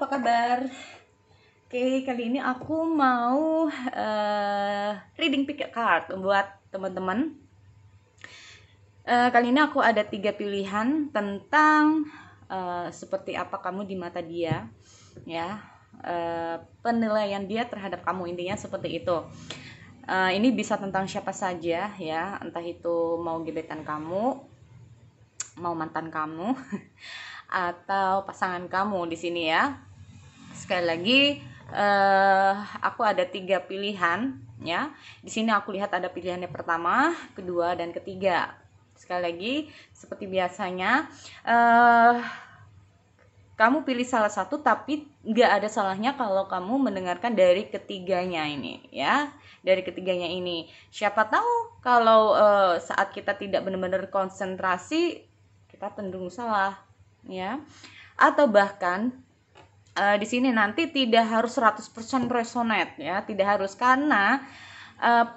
apa kabar? Oke, kali ini aku mau reading pick a card buat teman-teman. Kali ini aku ada 3 pilihan tentang seperti apa kamu di mata dia, ya. Penilaian dia terhadap kamu, intinya seperti itu. Ini bisa tentang siapa saja, ya, entah itu mau gebetan kamu, mau mantan kamu, atau pasangan kamu di sini ya. Sekali lagi, aku ada 3 pilihan ya. Di sini aku lihat ada pilihannya pertama, kedua, dan ketiga. Sekali lagi, seperti biasanya, kamu pilih salah satu, tapi nggak ada salahnya kalau kamu mendengarkan dari ketiganya ini ya. Dari ketiganya ini, siapa tahu kalau saat kita tidak benar-benar konsentrasi, kita cenderung salah ya. Atau bahkan di sini nanti tidak harus 100% resonate ya, tidak harus, karena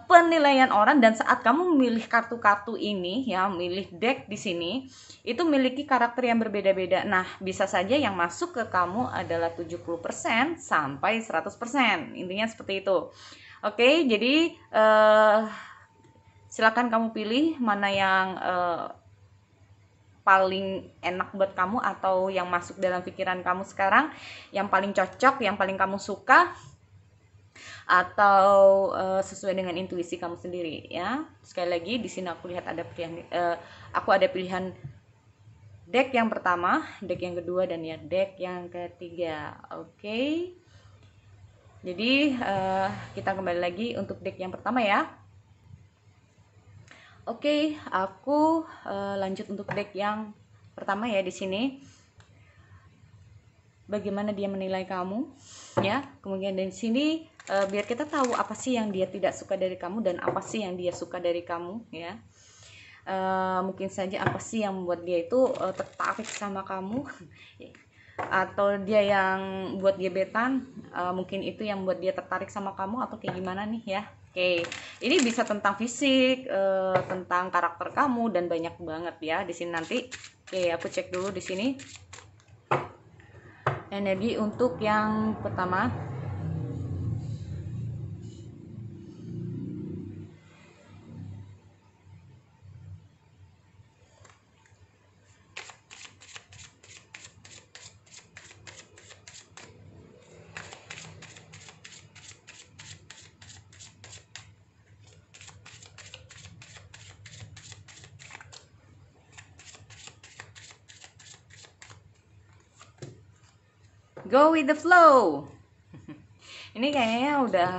penilaian orang dan saat kamu memilih kartu-kartu ini ya, memilih deck di sini itu memiliki karakter yang berbeda-beda. Nah, bisa saja yang masuk ke kamu adalah 70% sampai 100%. Intinya seperti itu. Oke, jadi silakan kamu pilih mana yang paling enak buat kamu atau yang masuk dalam pikiran kamu sekarang, yang paling cocok, yang paling kamu suka, atau sesuai dengan intuisi kamu sendiri ya. Sekali lagi di sini aku lihat ada pilihan, aku ada pilihan deck yang pertama, deck yang kedua, dan ya deck yang ketiga. Oke. Jadi kita kembali lagi untuk deck yang pertama ya. Oke, aku lanjut untuk deck yang pertama ya di sini. Bagaimana dia menilai kamu ya. Kemudian dari sini biar kita tahu apa sih yang dia tidak suka dari kamu dan apa sih yang dia suka dari kamu ya. Mungkin saja apa sih yang membuat dia itu tertarik sama kamu atau dia yang buat gebetan, mungkin itu yang membuat dia tertarik sama kamu atau kayak gimana nih ya. Oke, ini bisa tentang fisik, tentang karakter kamu, dan banyak banget ya di sini nanti. Oke, aku cek dulu di sini energi untuk yang pertama. Go with the flow. Ini kayaknya udah,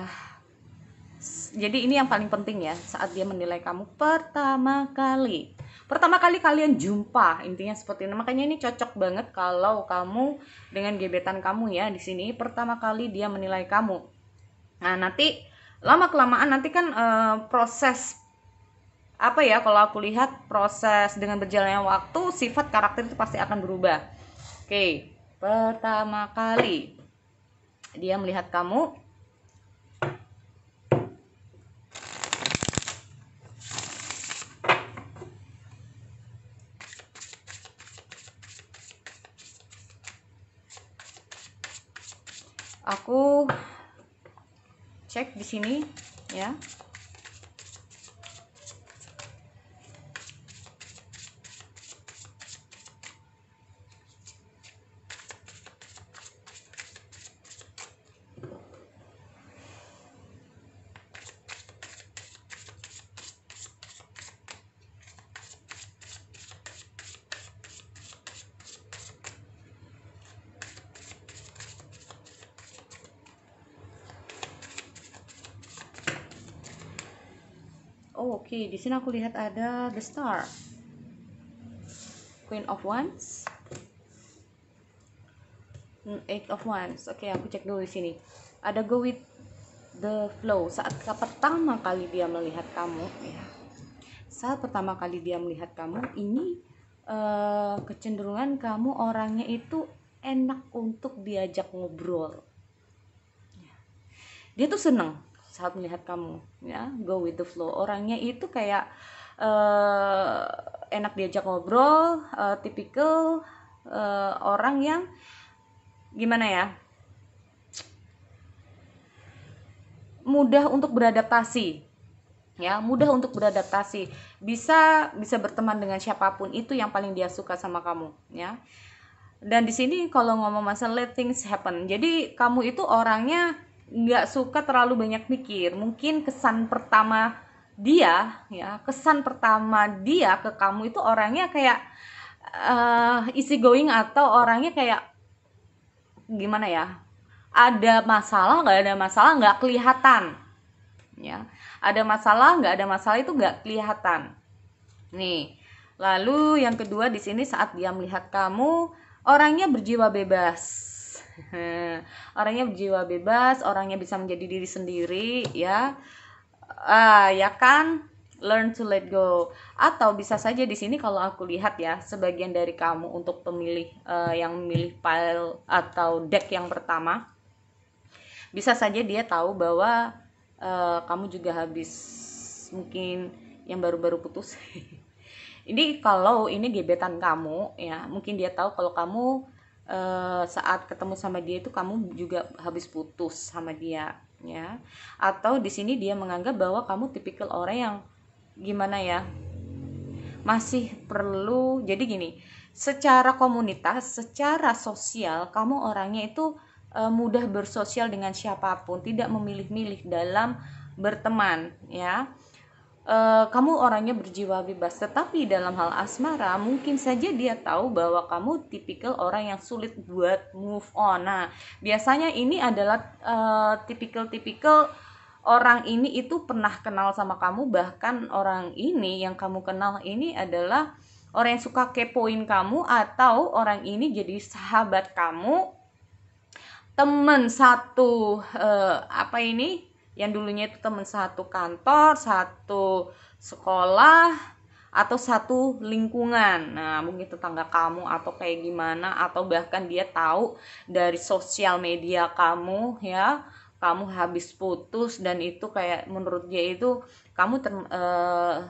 jadi ini yang paling penting ya saat dia menilai kamu pertama kali. Pertama kali kalian jumpa, intinya seperti ini. Makanya ini cocok banget kalau kamu dengan gebetan kamu ya di sini. Pertama kali dia menilai kamu. Nah, nanti lama kelamaan nanti kan proses apa ya, kalau aku lihat proses dengan berjalannya waktu, sifat karakter itu pasti akan berubah. Oke, pertama kali dia melihat kamu, aku cek di sini ya. Oke, di sini aku lihat ada the star, Queen of Wands, Eight of Wands. Oke, aku cek dulu di sini. Ada go with the flow. Saat pertama kali dia melihat kamu, ya. Saat pertama kali dia melihat kamu, ini kecenderungan kamu orangnya itu enak untuk diajak ngobrol. Dia tuh seneng saat melihat kamu, ya. Go with the flow. Orangnya itu kayak enak diajak ngobrol, tipikal orang yang gimana ya, mudah untuk beradaptasi, ya, mudah untuk beradaptasi, bisa berteman dengan siapapun, itu yang paling dia suka sama kamu, ya. Dan di sini kalau ngomong masalah let things happen, jadi kamu itu orangnya nggak suka terlalu banyak mikir. Mungkin kesan pertama dia, ya, kesan pertama dia ke kamu itu orangnya kayak easy going, atau orangnya kayak gimana ya, ada masalah nggak ada masalah nggak kelihatan, ya, ada masalah nggak ada masalah itu nggak kelihatan nih. Lalu yang kedua di sini, saat dia melihat kamu, orangnya berjiwa bebas. Orangnya berjiwa bebas, orangnya bisa menjadi diri sendiri, ya. Ya kan? Learn to let go. Atau bisa saja di sini kalau aku lihat ya, sebagian dari kamu untuk pemilih yang memilih pile atau deck yang pertama, bisa saja dia tahu bahwa kamu juga habis, mungkin yang baru-baru putus. Ini kalau ini gebetan kamu, ya, mungkin dia tahu kalau kamu saat ketemu sama dia itu kamu juga habis putus sama dia, ya. Atau di sini dia menganggap bahwa kamu tipikal orang yang gimana ya, masih perlu. Jadi gini, secara komunitas, secara sosial, kamu orangnya itu mudah bersosial dengan siapapun, tidak memilih-milih dalam berteman, ya. Kamu orangnya berjiwa bebas, tetapi dalam hal asmara mungkin saja dia tahu bahwa kamu tipikal orang yang sulit buat move on. Nah, biasanya ini adalah tipikal orang ini itu pernah kenal sama kamu, bahkan orang ini yang kamu kenal ini adalah orang yang suka kepoin kamu, atau orang ini jadi sahabat kamu, teman satu yang dulunya itu teman satu kantor, satu sekolah, atau satu lingkungan. Nah, mungkin tetangga kamu atau kayak gimana, atau bahkan dia tahu dari sosial media kamu, ya, kamu habis putus, dan itu kayak menurut dia itu kamu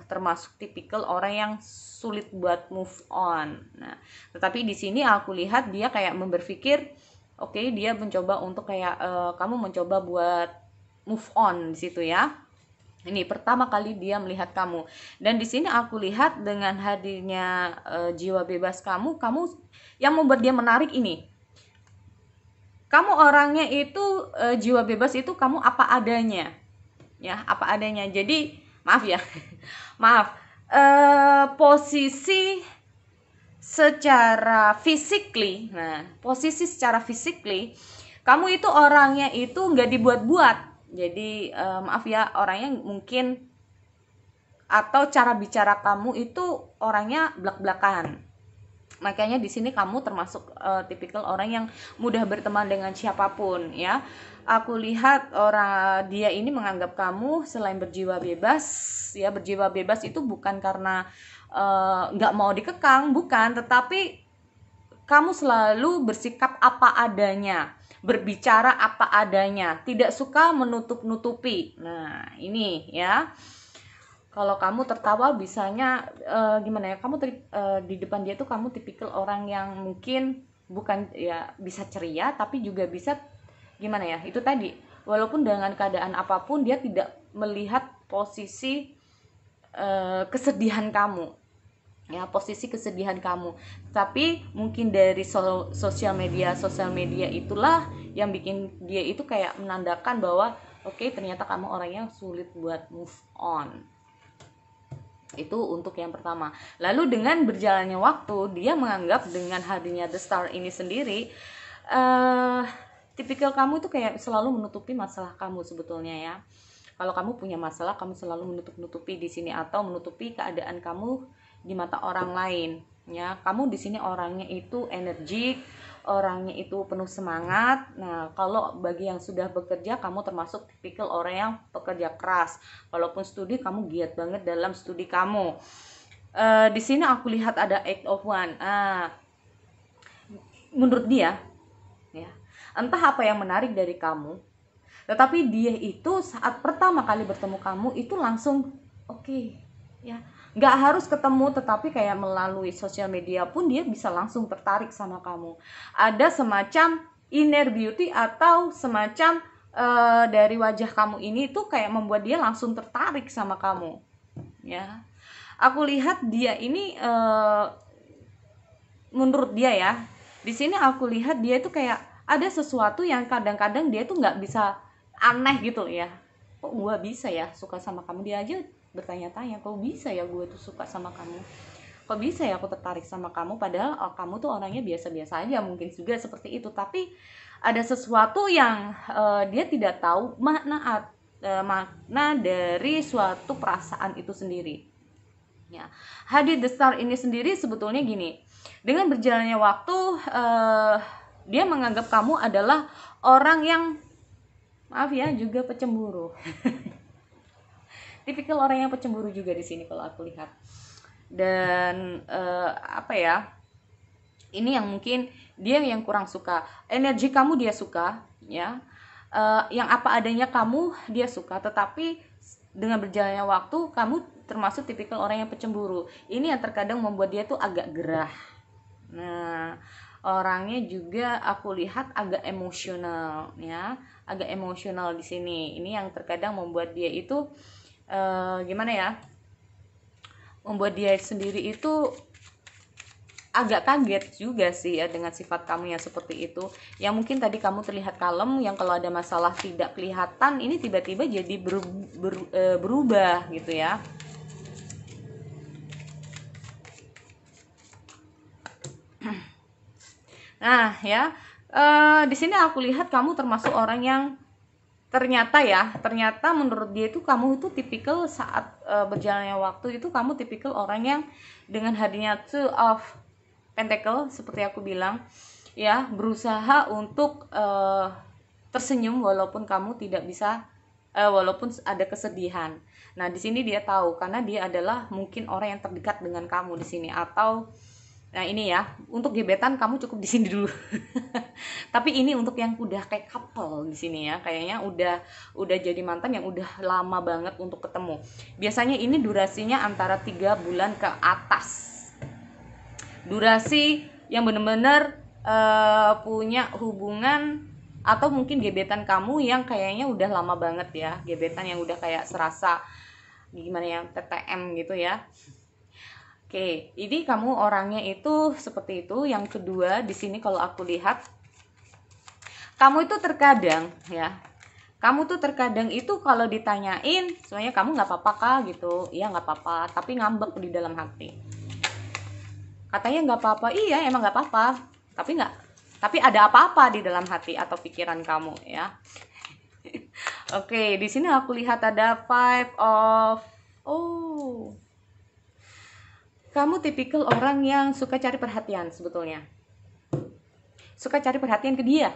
termasuk tipikal orang yang sulit buat move on. Nah, tetapi di sini aku lihat dia kayak berpikir, oke, dia mencoba untuk kayak kamu mencoba buat move on di situ, ya. Ini pertama kali dia melihat kamu. Dan di sini aku lihat dengan hadirnya jiwa bebas kamu yang membuat dia menarik ini. Kamu orangnya itu jiwa bebas itu kamu apa adanya. Ya, apa adanya. Jadi, maaf ya. Maaf. Posisi secara physically, kamu itu orangnya itu nggak dibuat-buat. Jadi maaf ya, orangnya mungkin, atau cara bicara kamu itu orangnya blak-blakan. Makanya di sini kamu termasuk tipikal orang yang mudah berteman dengan siapapun, ya. Aku lihat dia ini menganggap kamu selain berjiwa bebas, ya, berjiwa bebas itu bukan karena nggak mau dikekang, bukan, tetapi kamu selalu bersikap apa adanya, berbicara apa adanya, tidak suka menutup-nutupi. Nah, ini, ya. Kalau kamu tertawa bisanya gimana ya? Kamu di depan dia tuh kamu tipikal orang yang mungkin bukan ya bisa ceria, tapi juga bisa gimana ya? Itu tadi, walaupun dengan keadaan apapun dia tidak melihat posisi kesedihan kamu. Ya, posisi kesedihan kamu. Tapi mungkin dari sosial media itulah yang bikin dia itu kayak menandakan bahwa oke, ternyata kamu orangnya sulit buat move on. Itu untuk yang pertama. Lalu dengan berjalannya waktu, dia menganggap dengan hadirnya The Star ini sendiri, tipikal kamu itu kayak selalu menutupi masalah kamu sebetulnya, ya. Kalau kamu punya masalah, kamu selalu menutupi di sini, atau menutupi keadaan kamu di mata orang lain, ya. Kamu di sini orangnya itu energik, orangnya itu penuh semangat. Nah, kalau bagi yang sudah bekerja, kamu termasuk tipikal orang yang pekerja keras. Walaupun studi, kamu giat banget dalam studi kamu. Di sini aku lihat ada act of one. Menurut dia, ya, entah apa yang menarik dari kamu, tetapi dia itu saat pertama kali bertemu kamu itu langsung oke, ya. Nggak harus ketemu, tetapi kayak melalui sosial media pun dia bisa langsung tertarik sama kamu. Ada semacam inner beauty atau semacam dari wajah kamu ini tuh kayak membuat dia langsung tertarik sama kamu, ya. Aku lihat dia ini menurut dia ya, di sini aku lihat dia itu kayak ada sesuatu yang kadang-kadang dia tuh nggak bisa, aneh gitu ya. Kok gue bisa ya suka sama kamu? Dia aja bertanya-tanya, kok bisa ya gue tuh suka sama kamu? Kok bisa ya aku tertarik sama kamu? Padahal kamu tuh orangnya biasa-biasa aja, mungkin juga seperti itu. Tapi ada sesuatu yang dia tidak tahu makna dari suatu perasaan itu sendiri. Ya, Hadi the Star ini sendiri sebetulnya gini, dengan berjalannya waktu dia menganggap kamu adalah orang yang, maaf ya, juga pecemburu. Tipikal orang yang pecemburu juga di sini kalau aku lihat. Dan apa ya? Ini yang mungkin dia yang kurang suka. Energi kamu dia suka, ya. Yang apa adanya kamu dia suka, tetapi dengan berjalannya waktu kamu termasuk tipikal orang yang pecemburu. Ini yang terkadang membuat dia tuh agak gerah. Nah, orangnya juga aku lihat agak emosional, ya. Agak emosional di sini. Ini yang terkadang membuat dia itu gimana ya? Membuat dia sendiri itu agak kaget juga sih ya dengan sifat kamu yang seperti itu. Yang mungkin tadi kamu terlihat kalem, yang kalau ada masalah tidak kelihatan, ini tiba-tiba jadi berubah gitu ya. Nah ya, di sini aku lihat kamu termasuk orang yang ternyata menurut dia itu kamu itu tipikal saat berjalannya waktu itu kamu tipikal orang yang dengan hadirnya Two of Pentacle seperti aku bilang ya, berusaha untuk tersenyum walaupun kamu tidak bisa, walaupun ada kesedihan. Nah di sini dia tahu karena dia adalah mungkin orang yang terdekat dengan kamu di sini. Atau nah ini ya, untuk gebetan kamu cukup di sini dulu. Tapi ini untuk yang udah kayak couple di sini ya, kayaknya udah jadi mantan yang udah lama banget untuk ketemu. Biasanya ini durasinya antara 3 bulan ke atas. Durasi yang bener-bener punya hubungan, atau mungkin gebetan kamu yang kayaknya udah lama banget ya, gebetan yang udah kayak serasa gimana ya, TTM gitu ya. Oke, ini kamu orangnya itu seperti itu. Yang kedua di sini kalau aku lihat, kamu itu terkadang ya, kamu tuh terkadang itu kalau ditanyain, sebenarnya kamu nggak apa-apa kah gitu, iya nggak apa-apa, tapi ngambek di dalam hati. Katanya nggak apa-apa, iya emang nggak apa-apa, tapi ada apa-apa di dalam hati atau pikiran kamu ya. Oke, di sini aku lihat ada Five of, kamu tipikal orang yang suka cari perhatian sebetulnya. Suka cari perhatian ke dia.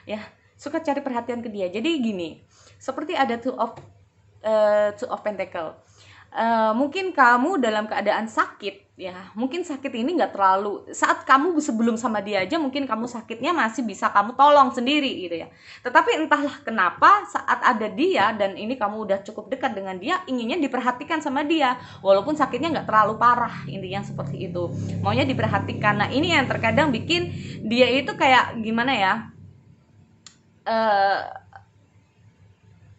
Ya, suka cari perhatian ke dia. Jadi gini, seperti ada Two of Pentacle. Mungkin kamu dalam keadaan sakit ya, mungkin sakit ini nggak terlalu, saat kamu sebelum sama dia aja mungkin kamu sakitnya masih bisa kamu tolong sendiri gitu ya. Tetapi entahlah kenapa saat ada dia dan ini kamu udah cukup dekat dengan dia, inginnya diperhatikan sama dia walaupun sakitnya nggak terlalu parah, intinya seperti itu, maunya diperhatikan. Nah ini yang terkadang bikin dia itu kayak gimana ya,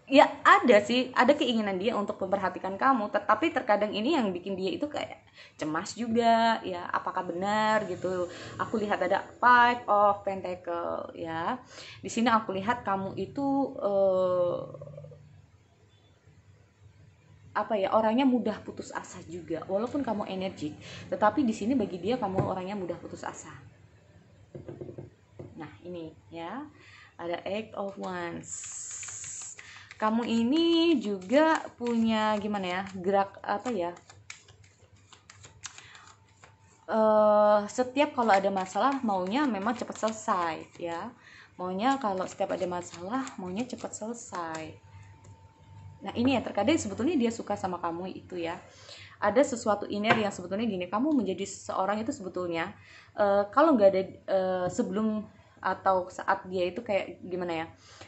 ya ada keinginan dia untuk memperhatikan kamu, tetapi terkadang ini yang bikin dia itu kayak cemas juga ya, apakah benar gitu. Aku lihat ada Five of Pentacle ya. Di sini aku lihat kamu itu apa ya, orangnya mudah putus asa juga walaupun kamu energik, tetapi di sini bagi dia kamu orangnya mudah putus asa. Nah ini ya, ada Eight of Wands. Kamu ini juga punya gimana ya, gerak apa ya, setiap kalau ada masalah maunya memang cepat selesai ya, maunya kalau setiap ada masalah maunya cepat selesai. Nah ini ya, terkadang sebetulnya dia suka sama kamu itu ya, ada sesuatu inner yang sebetulnya gini, kamu menjadi seseorang itu sebetulnya kalau nggak ada sebelum atau saat dia itu kayak gimana ya,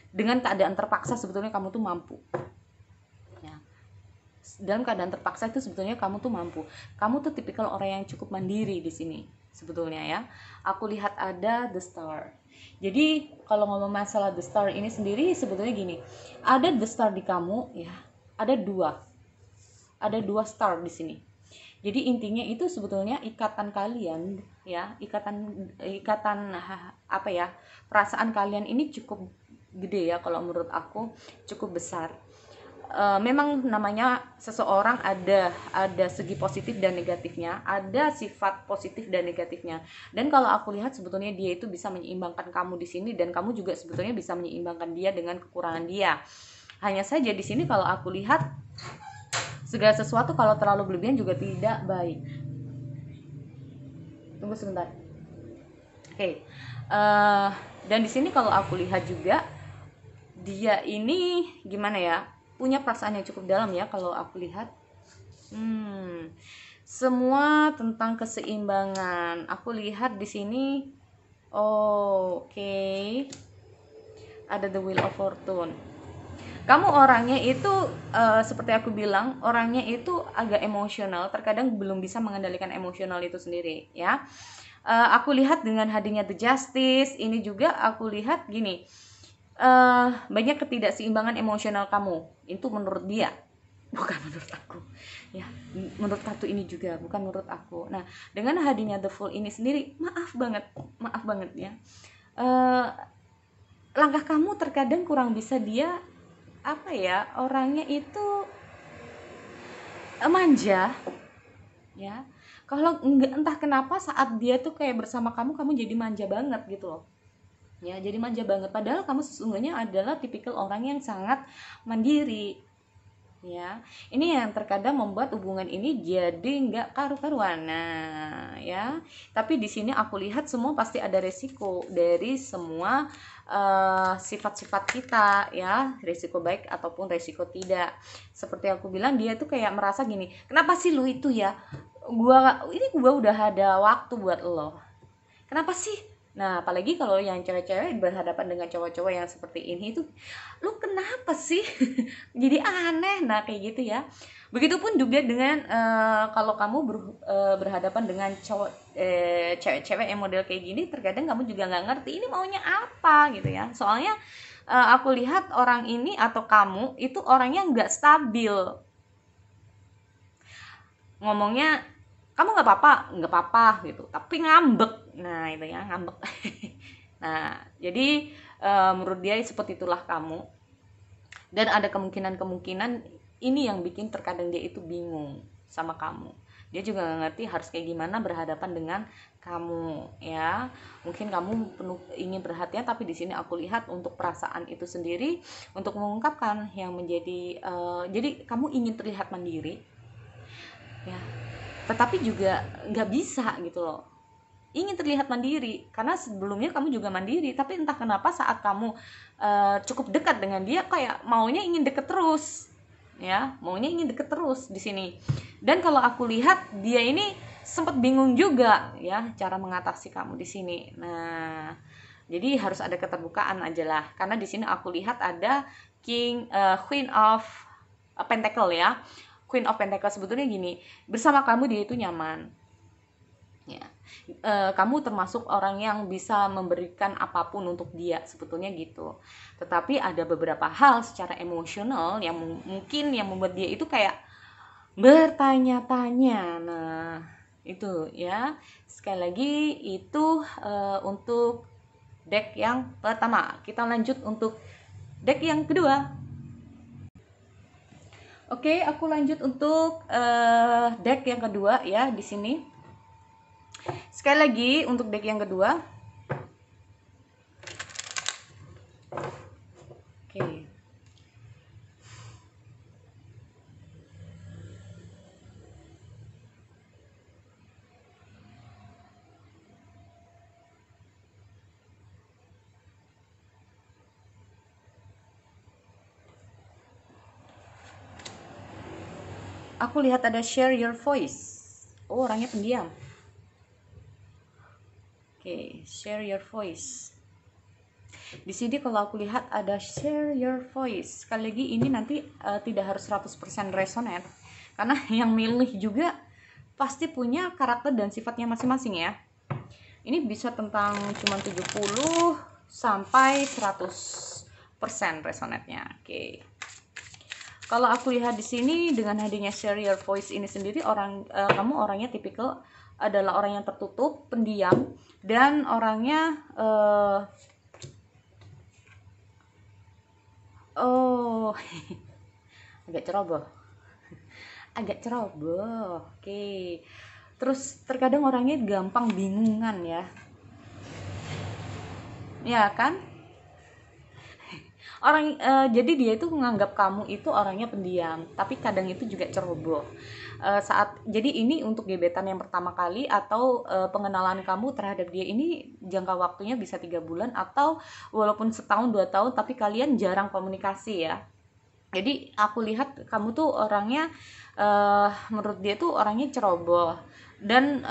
dengan keadaan terpaksa sebetulnya kamu tuh mampu ya. Dalam keadaan terpaksa itu sebetulnya kamu tuh mampu, kamu tuh tipikal orang yang cukup mandiri di sini sebetulnya ya. Aku lihat ada the star. Jadi kalau ngomong masalah the star ini sendiri sebetulnya gini, ada the star di kamu ya, ada dua star di sini. Jadi intinya itu sebetulnya ikatan kalian ya, ikatan apa ya, perasaan kalian ini cukup gede ya, kalau menurut aku cukup besar. Memang namanya seseorang ada segi positif dan negatifnya, ada sifat positif dan negatifnya. Dan kalau aku lihat sebetulnya dia itu bisa menyeimbangkan kamu di sini, dan kamu juga sebetulnya bisa menyeimbangkan dia dengan kekurangan dia. Hanya saja di sini kalau aku lihat segala sesuatu kalau terlalu berlebihan juga tidak baik. Tunggu sebentar. Oke. Dan di sini kalau aku lihat juga dia ini gimana ya? Punya perasaan yang cukup dalam ya kalau aku lihat. Semua tentang keseimbangan. Aku lihat di sini. Oke. Ada the wheel of fortune. Kamu orangnya itu seperti aku bilang, orangnya itu agak emosional, terkadang belum bisa mengendalikan emosional itu sendiri ya. Aku lihat dengan hadirnya the justice ini juga aku lihat gini, banyak ketidakseimbangan emosional kamu, itu menurut dia, bukan menurut aku ya. Menurut kartu ini juga bukan menurut aku. Nah, dengan hadirnya the fool ini sendiri, maaf banget ya, langkah kamu terkadang kurang bisa dia apa ya, orangnya itu manja ya. Kalau enggak, entah kenapa saat dia tuh kayak bersama kamu jadi manja banget gitu loh ya, jadi manja banget, padahal kamu sesungguhnya adalah tipikal orang yang sangat mandiri ya. Ini yang terkadang membuat hubungan ini jadi nggak karu-karuan. Nah ya, tapi di sini aku lihat semua pasti ada resiko dari semua sifat-sifat kita ya, resiko baik ataupun resiko tidak. Seperti aku bilang, dia tuh kayak merasa gini, kenapa sih lu itu ya, gua udah ada waktu buat lo, kenapa sih. Nah, apalagi kalau yang cewek-cewek berhadapan dengan cowok-cowok yang seperti ini itu, lu kenapa sih? Jadi aneh. Nah, kayak gitu ya. Begitupun juga dengan kalau kamu berhadapan dengan cewek-cewek yang model kayak gini, terkadang kamu juga nggak ngerti ini maunya apa gitu ya. Soalnya aku lihat orang ini atau kamu itu orangnya nggak stabil. Ngomongnya kamu nggak apa-apa gitu, tapi ngambek. Nah itu ya, ngambek. Nah jadi menurut dia seperti itulah kamu, dan ada kemungkinan ini yang bikin terkadang dia itu bingung sama kamu. Dia juga nggak ngerti harus kayak gimana berhadapan dengan kamu ya. Mungkin kamu penuh ingin perhatian, tapi di sini aku lihat untuk perasaan itu sendiri, untuk mengungkapkan yang menjadi jadi kamu ingin terlihat mandiri ya, tetapi juga nggak bisa gitu loh. Ingin terlihat mandiri karena sebelumnya kamu juga mandiri, tapi entah kenapa saat kamu cukup dekat dengan dia kayak maunya ingin deket terus ya, maunya ingin deket terus di sini. Dan kalau aku lihat dia ini sempat bingung juga ya cara mengatasi kamu di sini. Nah jadi harus ada keterbukaan aja lah, karena di sini aku lihat ada Queen of Pentacle ya. Queen of Pentacle sebetulnya gini, bersama kamu dia itu nyaman ya. Kamu termasuk orang yang bisa memberikan apapun untuk dia sebetulnya gitu. Tetapi ada beberapa hal secara emosional yang mungkin yang membuat dia itu kayak bertanya-tanya. Nah itu ya, sekali lagi itu untuk deck yang pertama. Kita lanjut untuk deck yang kedua. Oke, aku lanjut untuk deck yang kedua ya di sini. Sekali lagi untuk deck yang kedua. Oke. Aku lihat ada share your voice. Oh, orangnya pendiam. Oke, share your voice. Di sini kalau aku lihat ada share your voice. Sekali lagi ini nanti tidak harus 100% resonate, karena yang milih juga pasti punya karakter dan sifatnya masing-masing ya. Ini bisa tentang cuman 70 sampai 100% resonate-nya. Oke. Kalau aku lihat di sini dengan hadirnya share your voice ini sendiri, kamu orangnya tipikal adalah orang yang tertutup, pendiam, dan orangnya agak ceroboh. Oke. Terus terkadang orangnya gampang bingungan ya. Ya kan? Jadi dia itu menganggap kamu itu orangnya pendiam, tapi kadang itu juga ceroboh. Jadi ini untuk gebetan yang pertama kali atau pengenalan kamu terhadap dia ini jangka waktunya bisa 3 bulan atau walaupun setahun 2 tahun, tapi kalian jarang komunikasi ya. Jadi aku lihat kamu tuh orangnya menurut dia tuh orangnya ceroboh, dan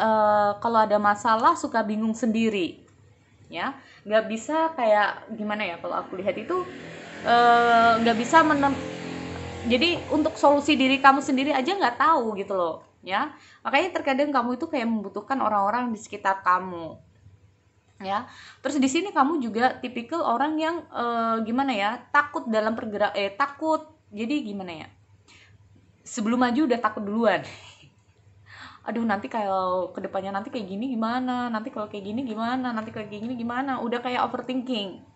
kalau ada masalah suka bingung sendiri ya, nggak bisa kayak gimana ya, kalau aku lihat itu nggak bisa jadi untuk solusi diri kamu sendiri aja nggak tahu gitu loh ya. Makanya terkadang kamu itu kayak membutuhkan orang-orang di sekitar kamu ya. Terus di sini kamu juga tipikal orang yang gimana ya, takut dalam takut, jadi gimana ya, sebelum maju udah takut duluan. Aduh, nanti kalau kedepannya nanti kayak gini gimana, nanti kalau kayak gini gimana, nanti kalau kayak gini gimana, udah kayak overthinking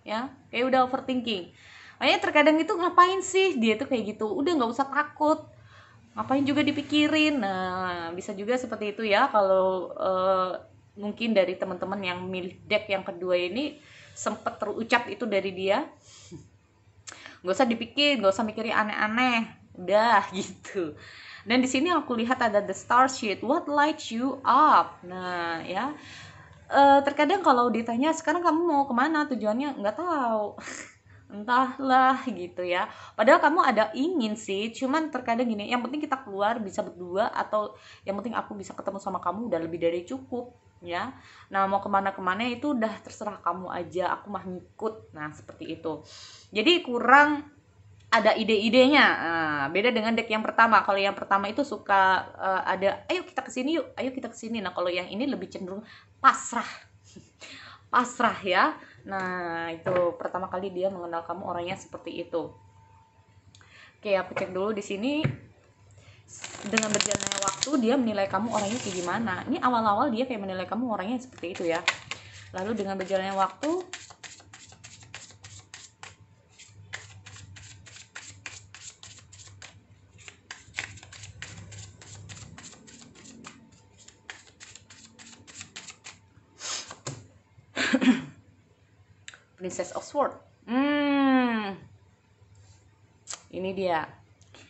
ya, kayak udah overthinking. Makanya terkadang itu ngapain sih dia tuh kayak gitu, udah nggak usah takut, ngapain juga dipikirin. Nah, bisa juga seperti itu ya. Kalau mungkin dari teman-teman yang milih deck yang kedua ini sempet terucap itu dari dia, nggak usah dipikir, nggak usah mikirin aneh-aneh, udah gitu. Dan di sini aku lihat ada the star sheet, what lights you up. Nah ya, terkadang kalau ditanya sekarang kamu mau kemana, tujuannya nggak tahu. Entahlah gitu ya. Padahal kamu ada ingin sih, cuman terkadang gini, yang penting kita keluar bisa berdua, atau yang penting aku bisa ketemu sama kamu udah lebih dari cukup ya. Nah, mau kemana-kemana itu udah terserah kamu aja, aku mah ngikut. Nah, seperti itu. Jadi kurang ada ide-idenya. Nah, beda dengan deck yang pertama. Kalau yang pertama itu suka ada, ayo kita kesini yuk, ayo kita kesini. Nah, kalau yang ini lebih cenderung pasrah. Pasrah ya. Nah, itu pertama kali dia mengenal kamu orangnya seperti itu. Oke, aku cek dulu di sini. Dengan berjalannya waktu dia menilai kamu orangnya kayak gimana. Ini awal-awal dia kayak menilai kamu orangnya seperti itu ya. Lalu dengan berjalannya waktu, Princess of Swords. Ini dia.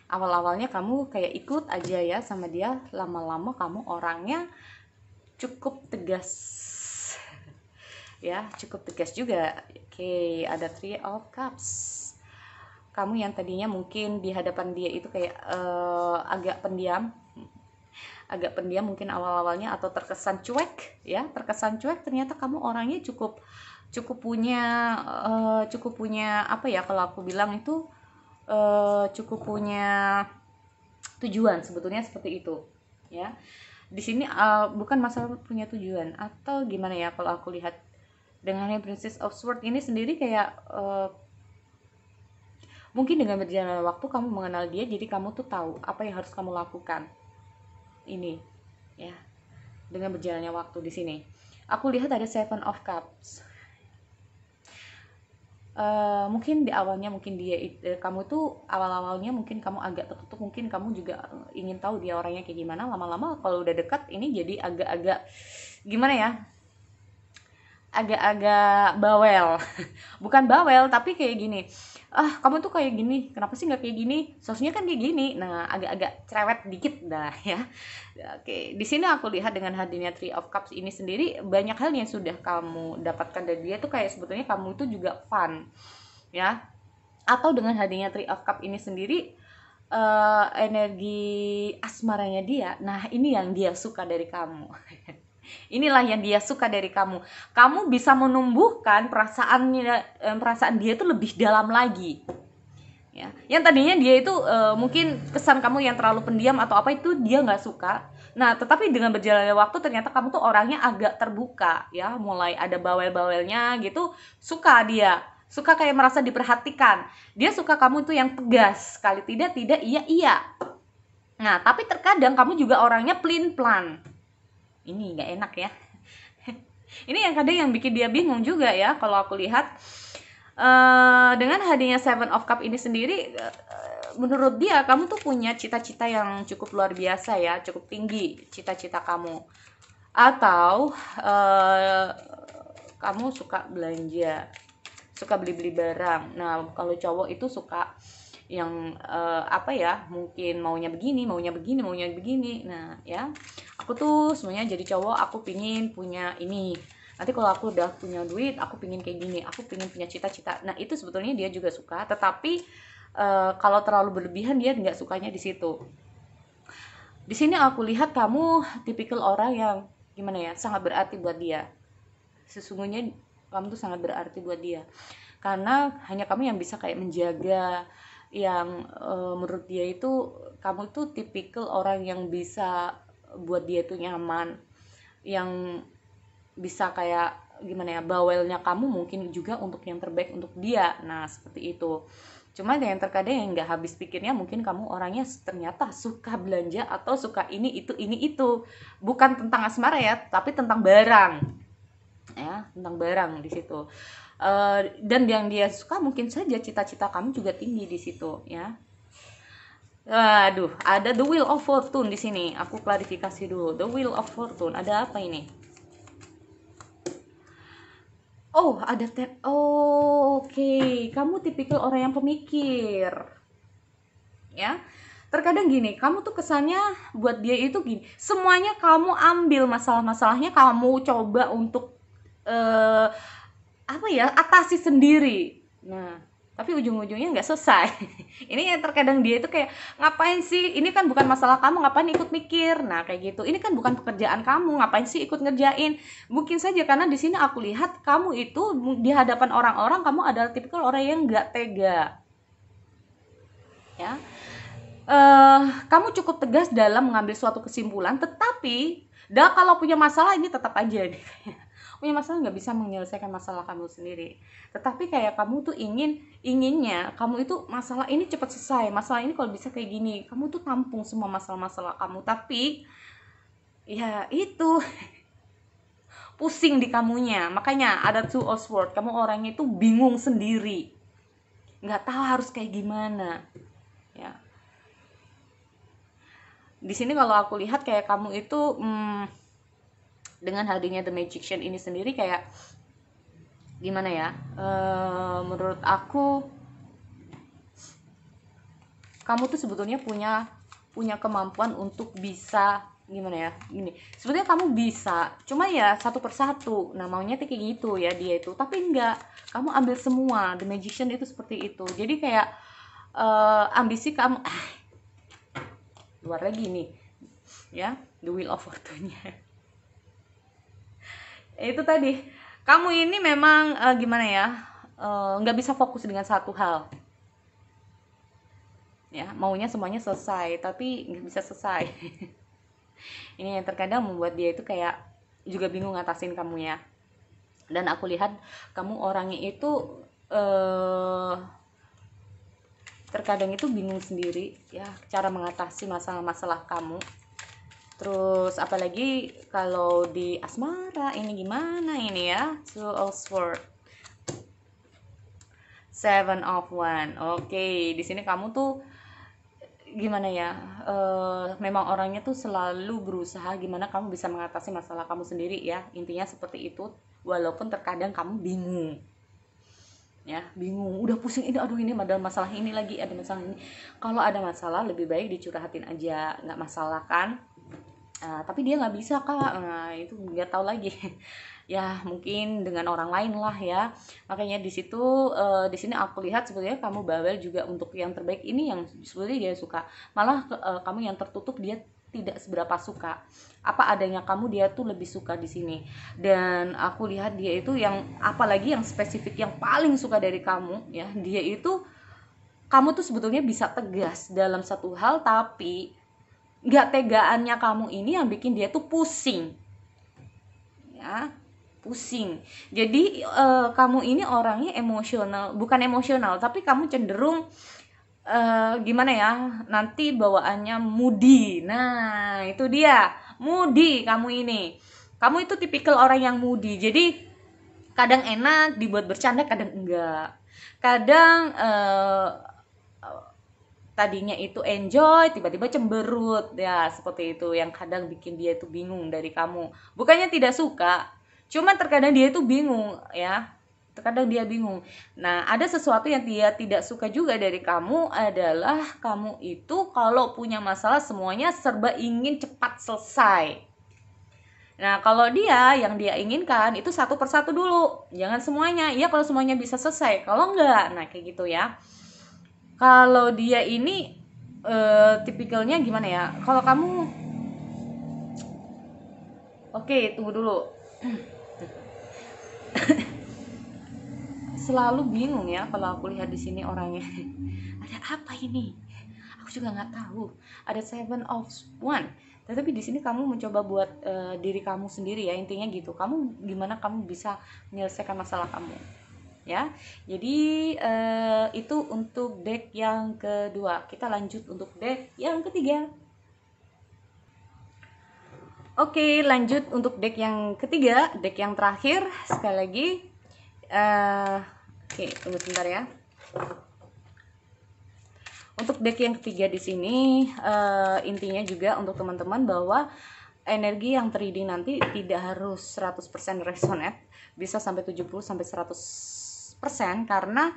Awal-awalnya kamu kayak ikut aja ya sama dia, lama-lama kamu orangnya cukup tegas. Ya, cukup tegas juga. Oke, ada Three of Cups. Kamu yang tadinya mungkin di hadapan dia itu kayak agak pendiam mungkin awal-awalnya, atau terkesan cuek ya, ternyata kamu orangnya cukup punya apa ya, kalau aku bilang itu cukup punya tujuan, sebetulnya seperti itu ya. Di sini bukan masalah punya tujuan atau gimana ya, kalau aku lihat dengan Princess of Swords ini sendiri kayak mungkin dengan berjalannya waktu kamu mengenal dia, jadi kamu tuh tahu apa yang harus kamu lakukan. Ini ya, dengan berjalannya waktu. Di sini aku lihat ada Seven of Cups. Mungkin di awalnya mungkin kamu tuh awal-awalnya mungkin kamu agak tertutup, mungkin kamu juga ingin tahu dia orangnya kayak gimana. Lama-lama kalau udah dekat ini jadi agak-agak gimana ya, agak-agak bawel. Bukan bawel tapi kayak gini, kamu tuh kayak gini, kenapa sih nggak kayak gini, seharusnya kan kayak gini. Nah, agak-agak cerewet dikit dah ya. Oke, di sini aku lihat dengan hadirnya Three of Cups ini sendiri, banyak hal yang sudah kamu dapatkan dari dia tuh kayak sebetulnya kamu itu juga fun ya. Atau dengan hadirnya Three of Cups ini sendiri, energi asmaranya dia, nah ini yang dia suka dari kamu. Inilah yang dia suka dari kamu. Kamu bisa menumbuhkan perasaan dia itu lebih dalam lagi. Ya, yang tadinya dia itu mungkin kesan kamu yang terlalu pendiam atau apa itu dia nggak suka. Nah, tetapi dengan berjalannya waktu ternyata kamu tuh orangnya agak terbuka ya, mulai ada bawel-bawelnya gitu, suka dia. Suka kayak merasa diperhatikan. Dia suka kamu tuh yang tegas, sekali tidak iya iya. Nah, tapi terkadang kamu juga orangnya pelin-pelan. Ini nggak enak ya. Ini yang kadang yang bikin dia bingung juga ya kalau aku lihat. Dengan hadirnya Seven of Cup ini sendiri, menurut dia kamu tuh punya cita-cita yang cukup luar biasa ya, cukup tinggi cita-cita kamu. Atau kamu suka belanja, suka beli-beli barang. Nah, kalau cowok itu suka yang apa ya, mungkin maunya begini, maunya begini, maunya begini. Nah ya, aku tuh semuanya jadi cowok, aku pingin punya ini. Nanti kalau aku udah punya duit, aku pingin kayak gini, aku pingin punya cita-cita. Nah itu sebetulnya dia juga suka, tetapi kalau terlalu berlebihan dia nggak sukanya di situ. Di sini aku lihat kamu tipikal orang yang gimana ya, sangat berarti buat dia. Sesungguhnya kamu tuh sangat berarti buat dia, karena hanya kamu yang bisa kayak menjaga, yang menurut dia itu kamu tuh tipikal orang yang bisa buat dia tuh nyaman, yang bisa kayak gimana ya, bawelnya kamu mungkin juga untuk yang terbaik untuk dia. Nah seperti itu. Cuma yang terkadang yang nggak habis pikirnya, mungkin kamu orangnya ternyata suka belanja atau suka ini itu, bukan tentang asmara ya, tapi tentang barang ya, tentang barang di situ. Dan yang dia suka mungkin saja cita-cita kamu juga tinggi di situ ya. Aduh, ada the wheel of fortune di sini. Aku klarifikasi dulu. The wheel of fortune, ada apa ini? Oh, ada oke. Kamu tipikal orang yang pemikir. Ya. Terkadang gini, kamu tuh kesannya buat dia itu gini, semuanya kamu ambil, masalah-masalahnya kamu coba untuk apa ya, atasi sendiri. Nah, tapi ujung-ujungnya nggak selesai. Ini yang terkadang dia itu kayak, ngapain sih, ini kan bukan masalah kamu, ngapain ikut mikir. Nah kayak gitu, ini kan bukan pekerjaan kamu, ngapain sih ikut ngerjain. Mungkin saja karena di sini aku lihat kamu itu di hadapan orang-orang, kamu adalah tipikal orang yang nggak tega ya. Kamu cukup tegas dalam mengambil suatu kesimpulan, tetapi kalau punya masalah ini tetap aja nih, punya masalah nggak bisa menyelesaikan masalah kamu sendiri. Tetapi kayak kamu tuh inginnya kamu itu masalah ini cepat selesai, masalah ini kalau bisa kayak gini, kamu tuh tampung semua masalah-masalah kamu. Tapi ya itu pusing di kamunya, makanya ada two of swords. Kamu orangnya itu bingung sendiri, nggak tahu harus kayak gimana ya. Di sini kalau aku lihat kayak kamu itu dengan hadirnya The Magician ini sendiri kayak gimana ya, menurut aku kamu tuh sebetulnya punya kemampuan untuk bisa gimana ya, gini, sebetulnya kamu bisa, cuma ya satu persatu. Nah maunya tuh kayak gitu ya dia itu, tapi enggak, kamu ambil semua. The Magician itu seperti itu. Jadi kayak ambisi kamu luar lagi nih ya, the wheel of fortune-nya. Itu tadi, kamu ini memang gimana ya, nggak bisa fokus dengan satu hal ya, maunya semuanya selesai tapi nggak bisa selesai. Ini yang terkadang membuat dia itu kayak juga bingung ngatasin kamu ya. Dan aku lihat kamu orangnya itu terkadang itu bingung sendiri ya cara mengatasi masalah-masalah kamu. Terus apalagi kalau di asmara ini gimana ini ya, Two of Swords, Seven of One. Oke, di sini kamu tuh gimana ya, memang orangnya tuh selalu berusaha gimana kamu bisa mengatasi masalah kamu sendiri ya, intinya seperti itu. Walaupun terkadang kamu bingung ya, bingung, udah pusing ini, aduh ini ada masalah ini lagi, ada masalah ini. Kalau ada masalah lebih baik dicurhatin aja, nggak masalah kan. Tapi dia nggak bisa kak, nah itu nggak tahu lagi. Ya mungkin dengan orang lain lah ya. Makanya di situ di sini aku lihat sebetulnya kamu bawel juga untuk yang terbaik ini, yang sebetulnya dia suka. Malah kamu yang tertutup dia tidak seberapa suka. Apa adanya kamu dia tuh lebih suka di sini. Dan aku lihat dia itu yang apalagi yang spesifik yang paling suka dari kamu ya, dia itu kamu tuh sebetulnya bisa tegas dalam satu hal, tapi nggak tegaannya kamu ini yang bikin dia tuh pusing, ya, pusing. Jadi kamu ini orangnya emosional, bukan emosional, tapi kamu cenderung gimana ya, nanti bawaannya moody. Nah, itu dia, moody kamu ini. Kamu itu tipikal orang yang moody. Jadi kadang enak dibuat bercanda, kadang enggak. Kadang tadinya itu enjoy, tiba-tiba cemberut, ya seperti itu, yang kadang bikin dia itu bingung dari kamu. Bukannya tidak suka, cuman terkadang dia itu bingung, ya, terkadang dia bingung. Nah, ada sesuatu yang dia tidak suka juga dari kamu adalah kamu itu kalau punya masalah semuanya serba ingin cepat selesai. Nah, kalau dia yang dia inginkan itu satu persatu dulu, jangan semuanya. Iya, kalau semuanya bisa selesai, kalau enggak, nah kayak gitu ya. Kalau dia ini tipikalnya gimana ya? Kalau kamu, oke, tunggu dulu. Selalu bingung ya kalau aku lihat di sini orangnya. Ada apa ini? Aku juga nggak tahu. Ada Seven of One. Tetapi di sini kamu mencoba buat diri kamu sendiri ya, intinya gitu. Kamu gimana kamu bisa menyelesaikan masalah kamu, ya. Jadi itu untuk deck yang kedua. Kita lanjut untuk deck yang ketiga. Oke, lanjut untuk deck yang ketiga, deck yang terakhir. Sekali lagi, oke, tunggu sebentar ya. Untuk deck yang ketiga di sini intinya juga untuk teman-teman bahwa energi yang reading nanti tidak harus 100% resonate, bisa sampai 70 sampai 100%, karena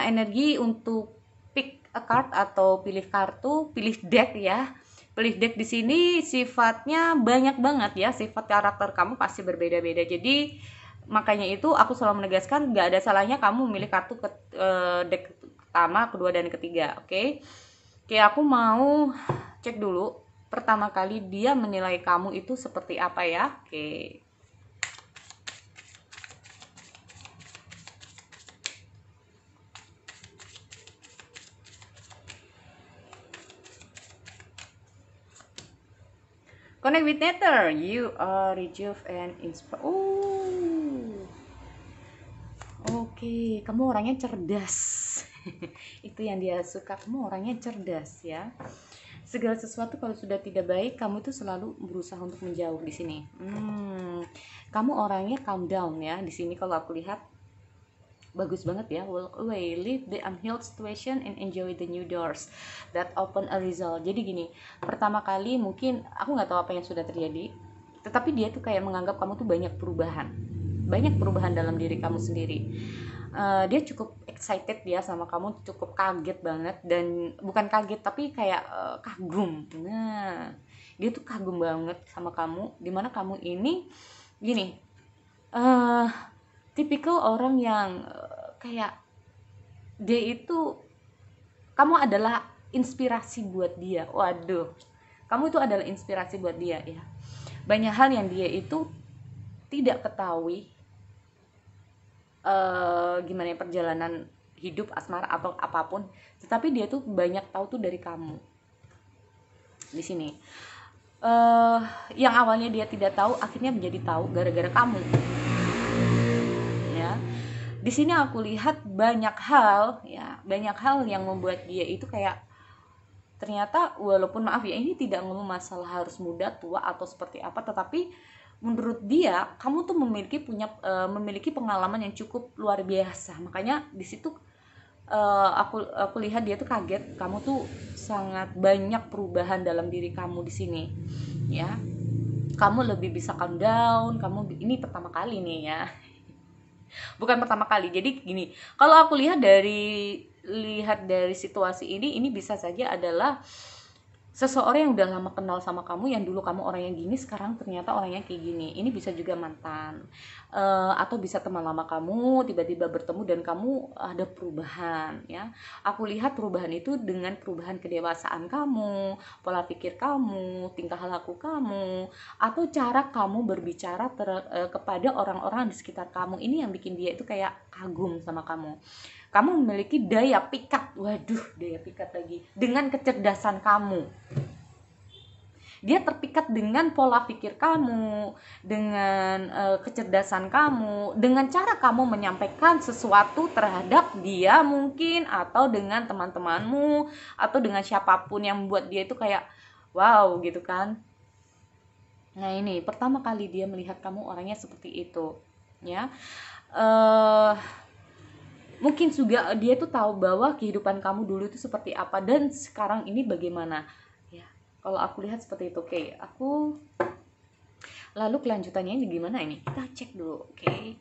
energi untuk pick a card atau pilih kartu, pilih deck ya. Pilih deck di sini sifatnya banyak banget ya, sifat karakter kamu pasti berbeda-beda. Jadi makanya itu aku selalu menegaskan nggak ada salahnya kamu memilih kartu deck pertama, kedua, dan ketiga. Oke. Oke, aku mau cek dulu pertama kali dia menilai kamu itu seperti apa ya. Oke. Connect with nature. You are rejuve and inspire. Oke, kamu orangnya cerdas. Itu yang dia suka, kamu orangnya cerdas ya. Segala sesuatu kalau sudah tidak baik, kamu itu selalu berusaha untuk menjauh di sini. Kamu orangnya calm down ya. Di sini kalau aku lihat bagus banget ya. Walk away, leave the unhealed situation and enjoy the new doors that open a result. Jadi gini, pertama kali mungkin aku nggak tahu apa yang sudah terjadi, tetapi dia tuh kayak menganggap kamu tuh banyak perubahan dalam diri kamu sendiri. Dia cukup excited ya sama kamu, cukup kaget banget, dan bukan kaget tapi kayak kagum. Nah, dia tuh kagum banget sama kamu, dimana kamu ini gini, tipikal orang yang kayak dia itu, kamu adalah inspirasi buat dia. Waduh, kamu itu adalah inspirasi buat dia ya. Banyak hal yang dia itu tidak ketahui, gimana ya, perjalanan hidup asmara atau apapun, tetapi dia tuh banyak tahu tuh dari kamu di sini. Yang awalnya dia tidak tahu akhirnya menjadi tahu gara-gara kamu ya. Di sini aku lihat banyak hal yang membuat dia itu kayak, ternyata walaupun maaf ya, ini tidak ngomong masalah harus muda, tua, atau seperti apa, tetapi menurut dia kamu tuh memiliki pengalaman yang cukup luar biasa. Makanya di situ aku lihat dia tuh kaget, kamu tuh sangat banyak perubahan dalam diri kamu di sini ya. Kamu lebih bisa calm down, kamu ini pertama kali nih ya. Bukan pertama kali. Jadi gini, kalau aku lihat dari situasi ini bisa saja adalah seseorang yang udah lama kenal sama kamu, yang dulu kamu orang yang gini, sekarang ternyata orangnya kayak gini. Ini bisa juga mantan, atau bisa teman lama kamu tiba-tiba bertemu dan kamu ada perubahan ya. Aku lihat perubahan itu dengan perubahan kedewasaan kamu, pola pikir kamu, tingkah laku kamu, atau cara kamu berbicara kepada orang-orang di sekitar kamu. Ini yang bikin dia itu kayak kagum sama kamu. Kamu memiliki daya pikat, waduh, daya pikat lagi, dengan kecerdasan kamu. Dia terpikat dengan pola pikir kamu, dengan kecerdasan kamu, dengan cara kamu menyampaikan sesuatu terhadap dia mungkin, atau dengan teman-temanmu, atau dengan siapapun yang membuat dia itu kayak wow gitu kan. Nah ini pertama kali dia melihat kamu orangnya seperti itu, ya. Mungkin juga dia tuh tahu bahwa kehidupan kamu dulu itu seperti apa dan sekarang ini bagaimana, ya. Kalau aku lihat seperti itu. Oke, aku lalu kelanjutannya ini gimana, ini kita cek dulu. Oke.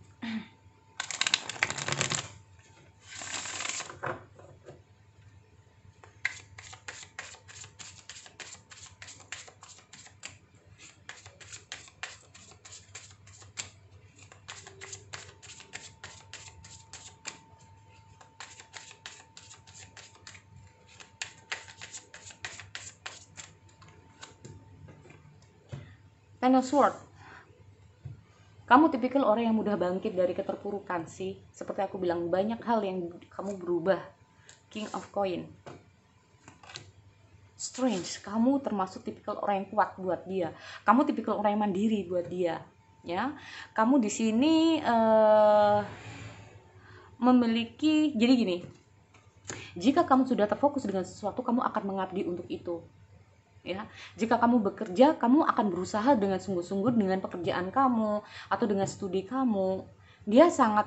Ten of Swords. Kamu tipikal orang yang mudah bangkit dari keterpurukan sih. Seperti aku bilang, banyak hal yang kamu berubah. King of Coin. Strange, kamu termasuk tipikal orang yang kuat buat dia. Kamu tipikal orang yang mandiri buat dia, ya. Kamu di sini memiliki, jadi gini. Jika kamu sudah terfokus dengan sesuatu, kamu akan mengabdi untuk itu. Ya, jika kamu bekerja, kamu akan berusaha dengan sungguh-sungguh dengan pekerjaan kamu atau dengan studi kamu. Dia sangat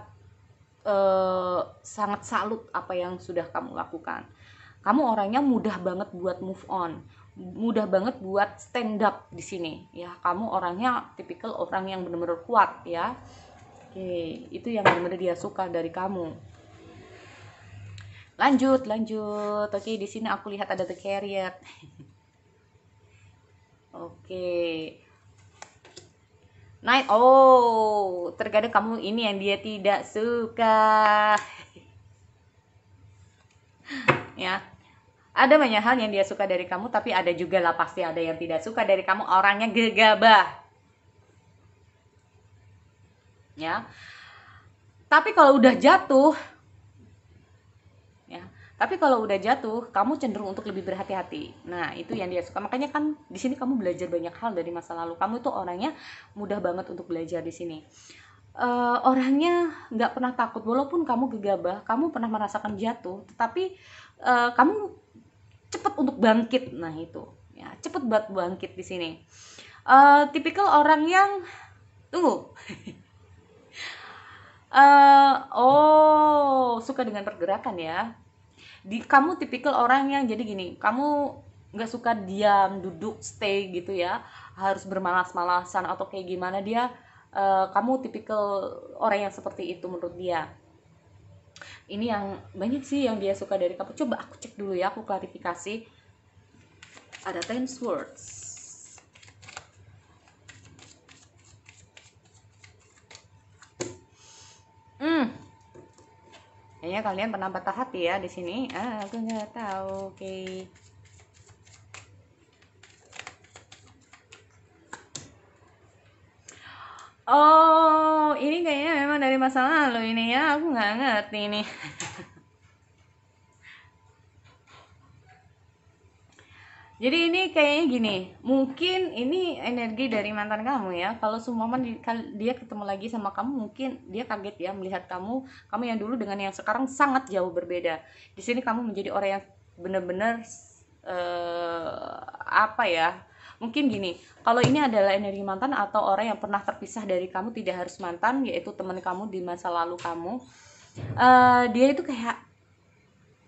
sangat salut apa yang sudah kamu lakukan. Kamu orangnya mudah banget buat move on, mudah banget buat stand up di sini, ya. Kamu orangnya tipikal orang yang benar-benar kuat, ya. Oke, itu yang benar-benar dia suka dari kamu. Lanjut. Oke, di sini aku lihat ada the Chariot. Oke. Night. Oh, terkadang kamu ini yang dia tidak suka. Ya. Ada banyak hal yang dia suka dari kamu, tapi ada juga lah pasti ada yang tidak suka dari kamu. Orangnya gegabah. Ya. Tapi kalau udah jatuh, ya. Tapi kalau udah jatuh, kamu cenderung untuk lebih berhati-hati. Nah, itu yang dia suka. Makanya kan di sini kamu belajar banyak hal dari masa lalu. Kamu itu orangnya mudah banget untuk belajar di sini. Orangnya nggak pernah takut, walaupun kamu gegabah, kamu pernah merasakan jatuh, tetapi kamu cepat untuk bangkit. Nah itu, ya, cepat buat bangkit di sini. Tipikal orang yang tunggu. Suka dengan pergerakan, ya. Kamu tipikal orang yang jadi gini, kamu nggak suka diam, duduk, stay gitu, ya. Harus bermalas-malasan atau kayak gimana dia. Kamu tipikal orang yang seperti itu menurut dia. Ini yang banyak sih yang dia suka dari kamu. Coba aku cek dulu, ya, aku klarifikasi. Ada 10 Swords. Kayaknya kalian pernah patah hati ya di sini. Aku nggak tahu. Oke. Oh, ini kayaknya memang dari masa lalu ini, ya. Aku nggak ngerti nih. Jadi ini kayaknya gini, mungkin ini energi dari mantan kamu, ya. Kalau semua dia ketemu lagi sama kamu, mungkin dia kaget ya melihat kamu yang dulu dengan yang sekarang sangat jauh berbeda. Di sini kamu menjadi orang yang benar-benar apa ya? Mungkin gini, kalau ini adalah energi mantan atau orang yang pernah terpisah dari kamu, tidak harus mantan, yaitu teman kamu di masa lalu kamu. Dia itu kayak,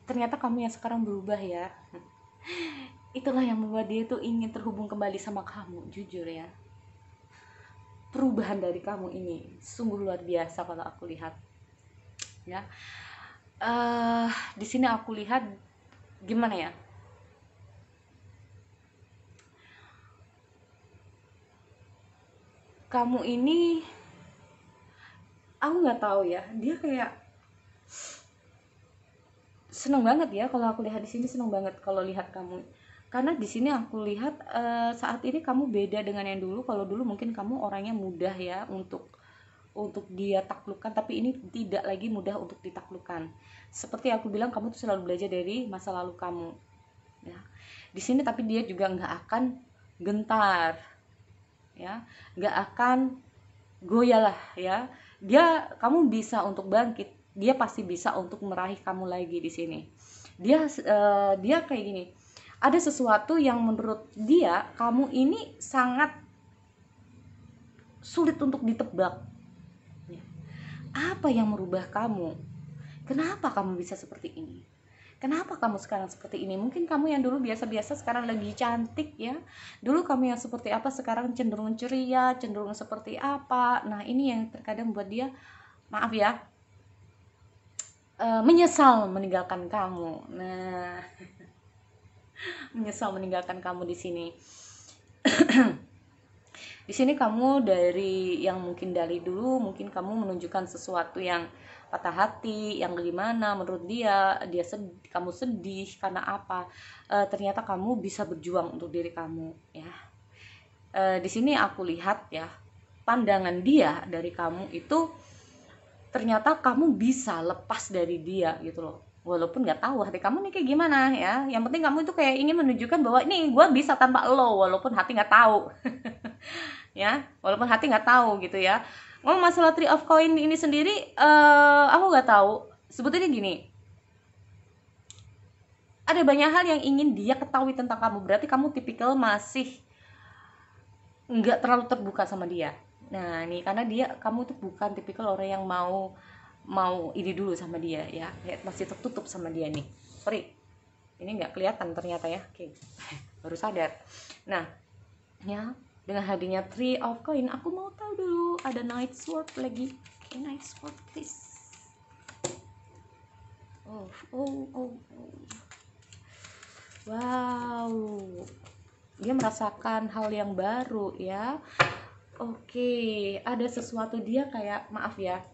ternyata kamu yang sekarang berubah, ya. Itulah yang membuat dia itu ingin terhubung kembali sama kamu. Jujur, ya, perubahan dari kamu ini sungguh luar biasa kalau aku lihat, ya. Di sini aku lihat gimana ya, kamu ini, aku nggak tahu ya, dia kayak seneng banget ya kalau aku lihat di sini, seneng banget kalau lihat kamu. Karena di sini aku lihat saat ini kamu beda dengan yang dulu. Kalau dulu mungkin kamu orangnya mudah, ya, untuk dia taklukkan, tapi ini tidak lagi mudah untuk ditaklukkan. Seperti aku bilang, kamu tuh selalu belajar dari masa lalu kamu, ya. Di sini tapi dia juga nggak akan gentar, ya, nggak akan goyah lah ya. Kamu bisa untuk bangkit, dia pasti bisa untuk meraih kamu lagi di sini. Dia kayak gini, ada sesuatu yang menurut dia kamu ini sangat sulit untuk ditebak. Apa yang merubah kamu? Kenapa kamu bisa seperti ini? Kenapa kamu sekarang seperti ini? Mungkin kamu yang dulu biasa-biasa sekarang lagi cantik ya. Dulu kamu yang seperti apa sekarang cenderung ceria, cenderung seperti apa. Nah, ini yang terkadang buat dia, maaf ya, menyesal meninggalkan kamu. Nah, menyesal meninggalkan kamu di sini. Di sini kamu dari yang mungkin dari dulu mungkin kamu menunjukkan sesuatu yang patah hati, yang gimana menurut kamu sedih karena apa? Ternyata kamu bisa berjuang untuk diri kamu ya. Di sini aku lihat ya, pandangan dia dari kamu itu ternyata kamu bisa lepas dari dia gitu loh. Walaupun nggak tahu hati kamu nih kayak gimana ya, yang penting kamu itu kayak ingin menunjukkan bahwa ini gue bisa tanpa lo, walaupun hati nggak tahu. Ya, walaupun hati nggak tahu gitu ya. Ngomong masalah Three of Coin ini sendiri, aku nggak tahu sebetulnya gini, ada banyak hal yang ingin dia ketahui tentang kamu, berarti kamu tipikal masih nggak terlalu terbuka sama dia. Nah nih, karena kamu tuh bukan tipikal orang yang mau ini dulu sama dia ya, kayak masih tertutup sama dia nih. Sorry, ini nggak kelihatan ternyata ya. Oke, baru sadar. Nah ya, dengan hadirnya Three of Coin, aku mau tahu dulu ada Knight Sword lagi. Oke, Knight Sword please. Oh. Wow, dia merasakan hal yang baru ya. Oke, ada sesuatu dia kayak, maaf ya,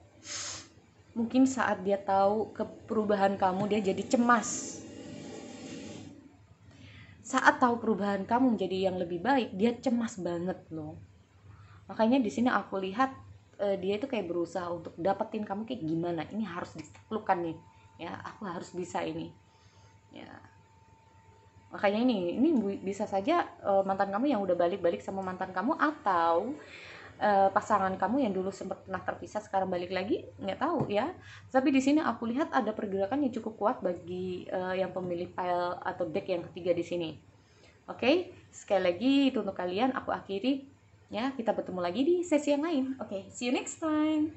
mungkin saat dia tahu perubahan kamu dia jadi cemas. Saat tahu perubahan kamu menjadi yang lebih baik, dia cemas banget loh. Makanya di sini aku lihat dia itu kayak berusaha untuk dapetin kamu kayak gimana. Ini harus ditaklukkan nih. Ya, aku harus bisa ini. Ya. Makanya ini bisa saja mantan kamu yang udah balik-balik sama mantan kamu, atau pasangan kamu yang dulu sempat pernah terpisah sekarang balik lagi, nggak tahu ya. Tapi di sini aku lihat ada pergerakan yang cukup kuat bagi yang pemilik pile atau deck yang ketiga di sini. Oke, sekali lagi itu untuk kalian, aku akhiri ya. Kita bertemu lagi di sesi yang lain. Oke, see you next time.